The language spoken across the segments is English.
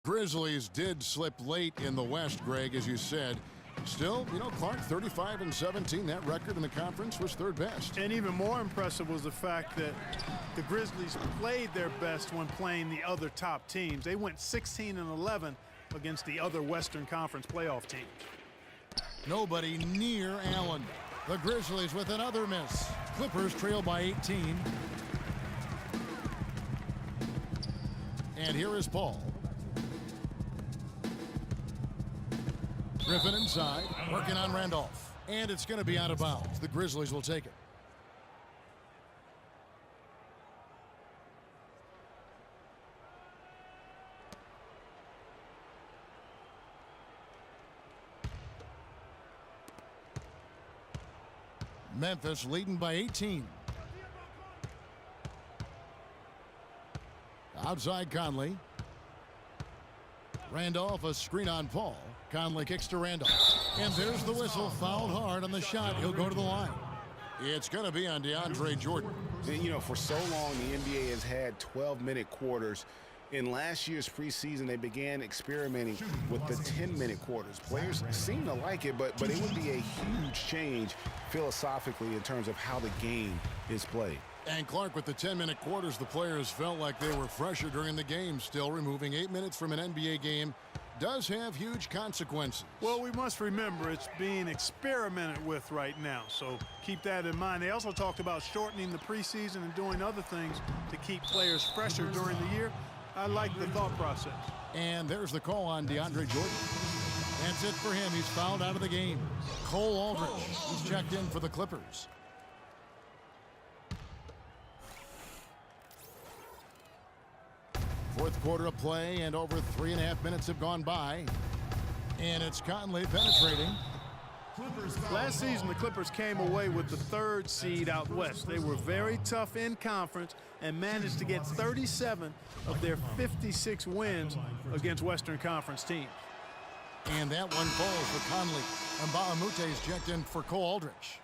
Grizzlies did slip late in the West, Greg, as you said. Still, Clark, 35-17. That record in the conference was third best. And even more impressive was the fact that the Grizzlies played their best when playing the other top teams. They went 16-11 against the other Western Conference playoff teams. Nobody near Allen. The Grizzlies with another miss. Clippers trail by 18. And here is Paul. Griffin inside, working on Randolph. And it's going to be out of bounds. The Grizzlies will take it. Memphis leading by 18. Outside Conley. Randolph, a screen on Paul. Conley kicks to Randolph. And there's the whistle. Fouled hard on the shot. He'll go to the line. It's going to be on DeAndre Jordan. And, for so long, the NBA has had 12-minute quarters. In last year's preseason, they began experimenting with the 10-minute quarters. Players seem to like it, but it would be a huge change philosophically in terms of how the game is played. And Clark, with the 10-minute quarters, the players felt like they were fresher during the game. Still, removing 8 minutes from an NBA game does have huge consequences. Well, we must remember it's being experimented with right now, so keep that in mind. They also talked about shortening the preseason and doing other things to keep players fresher during the year. I like the thought process. And there's the call on DeAndre Jordan. That's it for him. He's fouled out of the game. Cole Aldrich, he's checked in for the Clippers. Fourth quarter of play, and over 3.5 minutes have gone by. And it's Conley penetrating. Last season, the Clippers came away with the 3rd seed out west. They were very tough in conference and managed to get 37 of their 56 wins against Western Conference teams. And that one falls for Conley. And Bahamute is checked in for Cole Aldrich.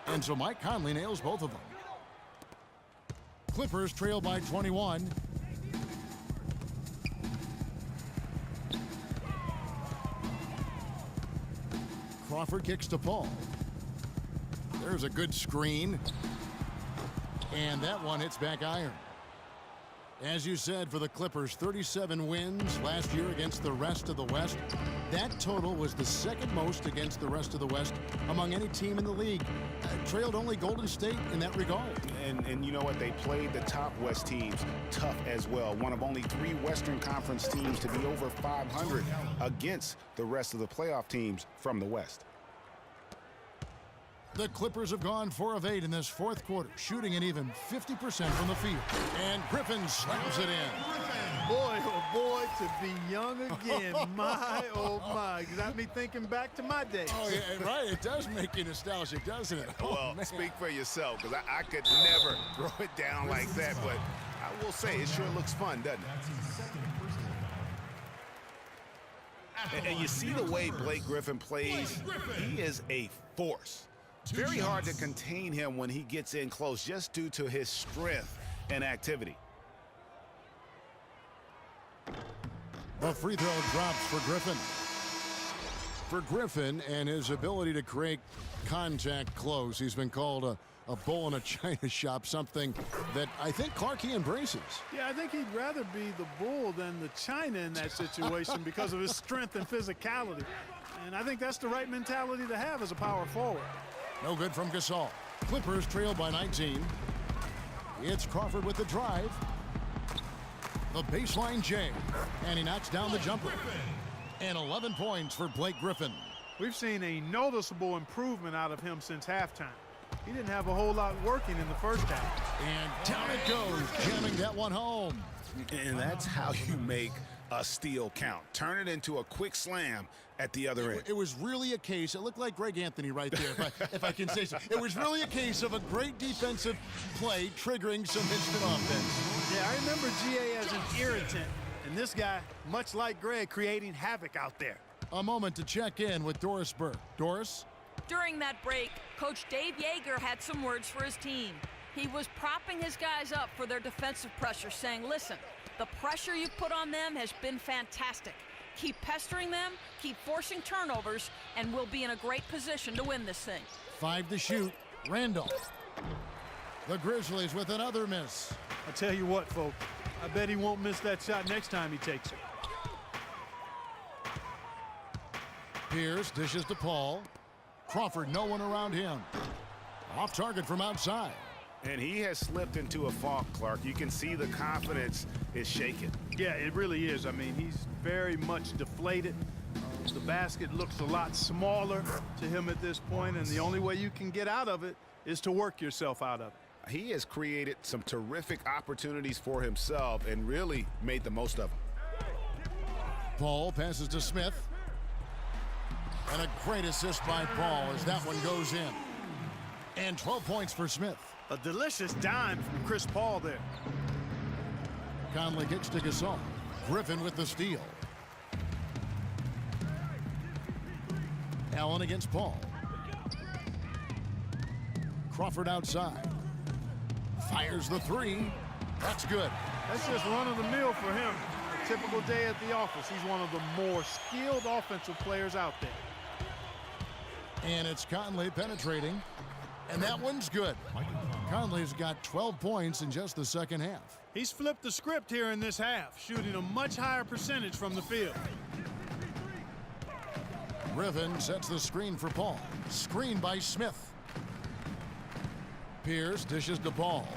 And so Mike Conley nails both of them. Clippers trail by 21. Crawford kicks to Paul. There's a good screen. And that one hits back iron. As you said, for the Clippers, 37 wins last year against the rest of the West. That total was the 2nd most against the rest of the West among any team in the league. Trailed only Golden State in that regard. And you know what? They played the top West teams tough as well. One of only 3 Western Conference teams to be over 500 against the rest of the playoff teams from the West. The Clippers have gone 4 of 8 in this 4th quarter, shooting an even 50% from the field. And Griffin slams it in. Boy, oh boy, to be young again. My, oh my. Got me thinking back to my days. Oh, yeah, right. It does make you nostalgic, doesn't it? Well, speak for yourself, because I could never throw it down like that, but I will say it sure looks fun, doesn't it? And you see the way Blake Griffin plays, he is a force. It's very hard to contain him when he gets in close just due to his strength and activity. The free throw drops for Griffin. For Griffin and his ability to create contact close, he's been called a bull in a china shop, something that I think Clark embraces. Yeah, I think he'd rather be the bull than the china in that situation because of his strength and physicality. And I think that's the right mentality to have as a power forward. No good from Gasol. Clippers trail by 19. It's Crawford with the drive. The baseline J. And he knocks down the jumper. And 11 points for Blake Griffin. We've seen a noticeable improvement out of him since halftime. He didn't have a whole lot working in the first half. And down it goes, jamming that one home. And that's how you make a steal count. Turn it into a quick slam at the other end. It was really a case, it looked like Greg Anthony right there, if I can say so. It was really a case of a great defensive play triggering some instant offense. Yeah, I remember GA as an irritant, and this guy, much like Greg, creating havoc out there. A moment to check in with Doris Burke. Doris? During that break, Coach Dave Yeager had some words for his team. He was propping his guys up for their defensive pressure, saying, listen, the pressure you put on them has been fantastic. Keep pestering them, keep forcing turnovers, and we'll be in a great position to win this thing. 5 to shoot. Randolph. The Grizzlies with another miss. I tell you what, folks, I bet he won't miss that shot next time he takes it. Pierce dishes to Paul. Crawford, no one around him. Off target from outside. And he has slipped into a fog, Clark. You can see the confidence is shaken. Yeah, it really is. I mean, he's very much deflated. The basket looks a lot smaller to him at this point, and the only way you can get out of it is to work yourself out of it. He has created some terrific opportunities for himself and really made the most of them. Paul passes to Smith. And a great assist by Paul as that one goes in. And 12 points for Smith. A delicious dime from Chris Paul there. Conley kicks to Gasol. Griffin with the steal. Allen against Paul. Crawford outside. Fires the three. That's good. That's just run-of-the-mill for him. A typical day at the office. He's one of the more skilled offensive players out there. And it's Conley penetrating. And that one's good. Conley's got 12 points in just the second half. He's flipped the script here in this half, shooting a much higher percentage from the field. Griffin sets the screen for Paul. Screen by Smith. Pierce dishes to Paul.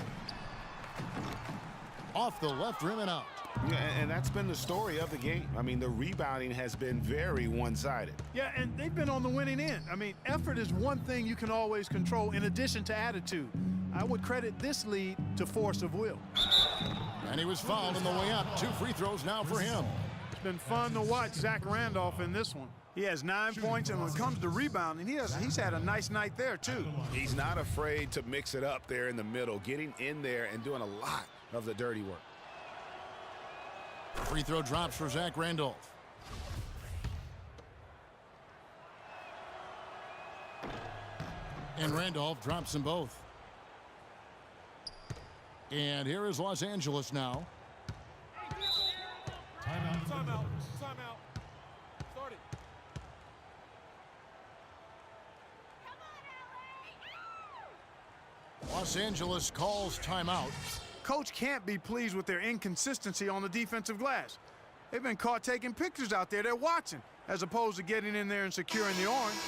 Off the left rim and out. Yeah, and that's been the story of the game. I mean, the rebounding has been very one-sided. Yeah, and they've been on the winning end. I mean, effort is one thing you can always control in addition to attitude. I would credit this lead to force of will. And he was fouled on the way up. 2 free throws now for him. It's been fun to watch Zach Randolph in this one. He has 9 points, and when it comes to rebounding, he's had a nice night there, too. He's not afraid to mix it up there in the middle, getting in there and doing a lot of the dirty work. Free throw drops for Zach Randolph. And Randolph drops them both. And here is Los Angeles now. Timeout. Timeout. Timeout. Start it. Los Angeles calls timeout. Coach can't be pleased with their inconsistency on the defensive glass. They've been caught taking pictures out there. They're watching, as opposed to getting in there and securing the orange.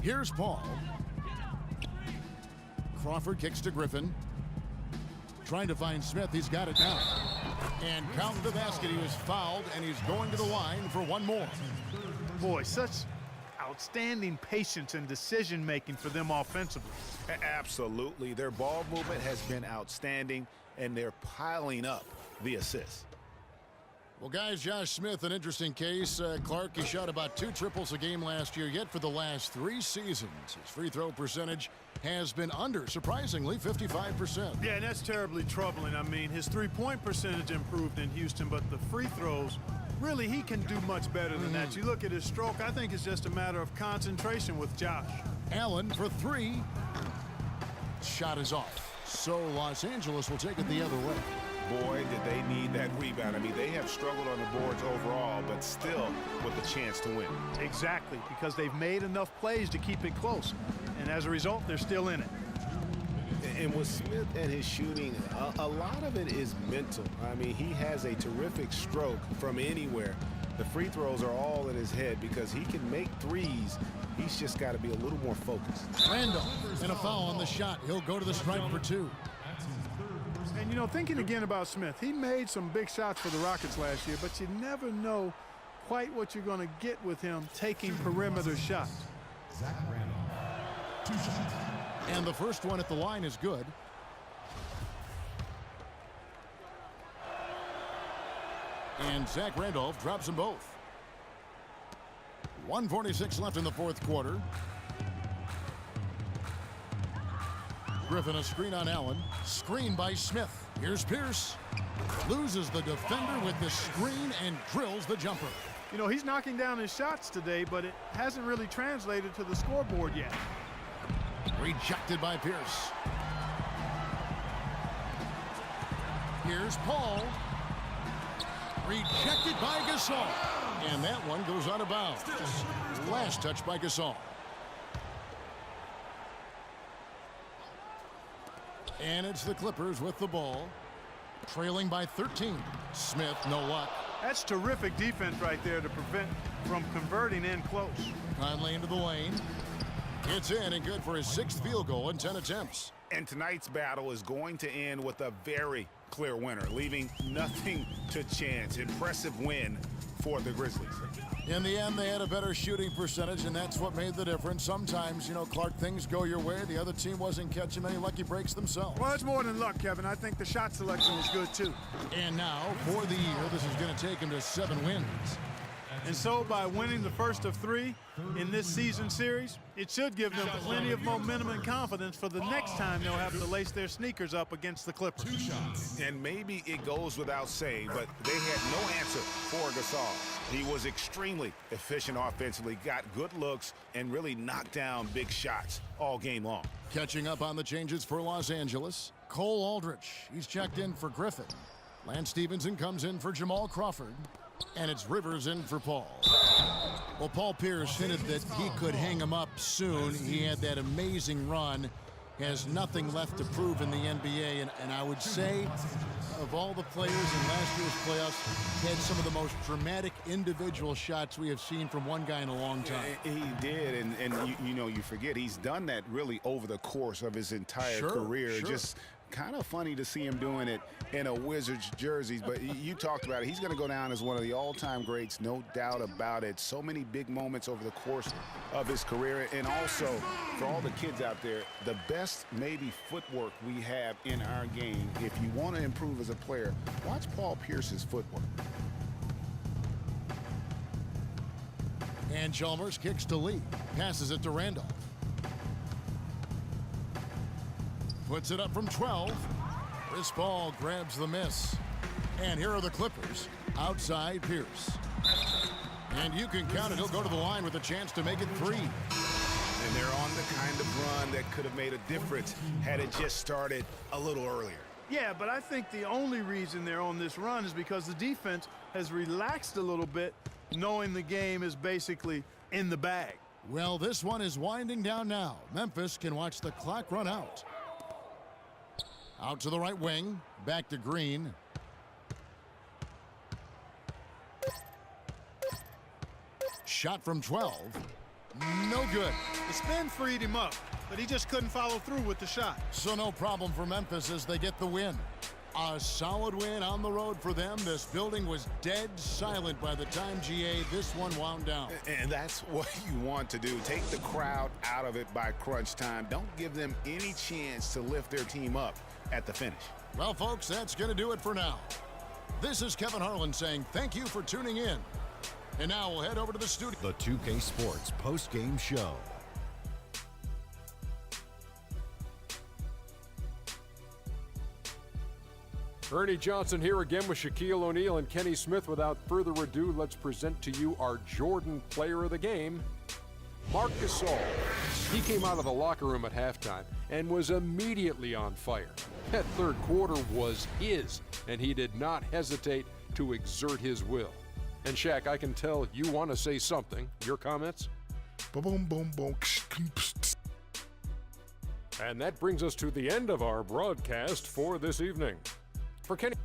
Here's Paul. Crawford kicks to Griffin. Trying to find Smith. He's got it down. And count the basket. He was fouled, and he's going to the line for one more. Boy, such outstanding patience and decision-making for them offensively. Absolutely. Their ball movement has been outstanding, and they're piling up the assists. Well, guys, Josh Smith, an interesting case. Clark, he shot about 2 triples a game last year, yet for the last 3 seasons, his free throw percentage has been under, surprisingly, 55%. Yeah, and that's terribly troubling. I mean, his three-point percentage improved in Houston, but the free throws, really, he can do much better than that. You look at his stroke, I think it's just a matter of concentration with Josh. Allen for 3. Shot is off. So Los Angeles will take it the other way. Boy, did they need that rebound. I mean, they have struggled on the boards overall, but still with a chance to win. Exactly, because they've made enough plays to keep it close. And as a result, they're still in it. And with Smith and his shooting, a lot of it is mental. I mean, he has a terrific stroke from anywhere. The free throws are all in his head because he can make threes. He's just got to be a little more focused. Randolph and a foul on the shot. He'll go to the stripe for 2. And, you know, thinking again about Smith, he made some big shots for the Rockets last year, but you never know quite what you're going to get with him taking perimeter shots. Zach Randolph. 2 shots. And the first one at the line is good. And Zach Randolph drops them both. 1:46 left in the fourth quarter. Griffin a screen on Allen. Screen by Smith. Here's Pierce. Loses the defender with the screen and drills the jumper. You know, he's knocking down his shots today, but it hasn't really translated to the scoreboard yet. Rejected by Pierce. Here's Paul. Rejected by Gasol. And that one goes out of bounds. Last touch by Gasol. And it's the Clippers with the ball. Trailing by 13. Smith, no luck. That's terrific defense right there to prevent from converting in close. Conley into the lane. It's in and good for his 6th field goal in 10 attempts. And tonight's battle is going to end with a very clear winner, leaving nothing to chance. Impressive win for the Grizzlies. In the end, they had a better shooting percentage, and that's what made the difference. Sometimes, you know, Clark, things go your way. The other team wasn't catching many lucky breaks themselves. Well, it's more than luck, Kevin. I think the shot selection was good, too. And now, for the year, this is going to take him to 7 wins. And so, by winning the first of 3 in this season series, it should give them plenty of momentum and confidence for the next time they'll have to lace their sneakers up against the Clippers. And maybe it goes without saying, but they had no answer for Gasol. He was extremely efficient offensively, got good looks, and really knocked down big shots all game long. Catching up on the changes for Los Angeles, Cole Aldrich. He's checked in for Griffin. Lance Stevenson comes in for Jamal Crawford. And it's Rivers in for Paul. Well, Paul Pierce hinted that he could hang him up soon. He had that amazing run. Has nothing left to prove in the NBA. And I would say, of all the players in last year's playoffs, had some of the most dramatic individual shots we have seen from one guy in a long time. He did, and you know, you forget he's done that really over the course of his entire career. Just kind of funny to see him doing it in a Wizards jersey, but you talked about it. He's going to go down as one of the all-time greats, no doubt about it. So many big moments over the course of his career. And also, for all the kids out there, the best maybe footwork we have in our game, if you want to improve as a player, watch Paul Pierce's footwork. And Chalmers kicks to Lee, passes it to Randolph. Puts it up from 12. Chris Paul grabs the miss. And here are the Clippers. Outside Pierce. And you can count it. He'll go to the line with a chance to make it 3. And they're on the kind of run that could have made a difference had it just started a little earlier. Yeah, but I think the only reason they're on this run is because the defense has relaxed a little bit, knowing the game is basically in the bag. Well, this one is winding down now. Memphis can watch the clock run out. Out to the right wing. Back to Green. Shot from 12. No good. The spin freed him up, but he just couldn't follow through with the shot. So no problem for Memphis as they get the win. A solid win on the road for them. This building was dead silent by the time, GA, this one wound down. And that's what you want to do. Take the crowd out of it by crunch time. Don't give them any chance to lift their team up at the finish. Well, folks, that's going to do it for now. This is Kevin Harlan saying thank you for tuning in. And now we'll head over to the studio. The 2K Sports post-game show. Ernie Johnson here again with Shaquille O'Neal and Kenny Smith. Without further ado, let's present to you our Jordan Player of the Game, Marc Gasol. He came out of the locker room at halftime and was immediately on fire. That third quarter was his, and he did not hesitate to exert his will. And Shaq, I can tell you want to say something. Your comments? Boom, boom, boom. And that brings us to the end of our broadcast for this evening. For Kenny